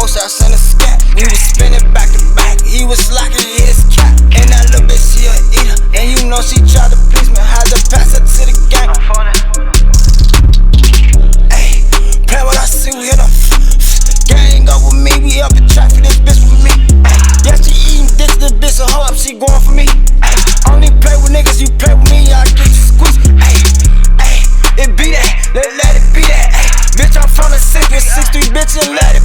folks out in the scat. We was spinning back to back. He was slacking his cat. And that little bitch, she a eater. And you know she tried to please me. Had to pass her to the gang. Ayy, play what I see, we hit a gang up with me. We up in trap for this bitch with me. Yeah, she eating this bitch a hoe up, she going for me. Ay, only play with niggas, you play with me, I get you squeezed. Ay, ay, it be that, let it be that. Ay, bitch, I'm from the 6 with 6'3", bitch, and let it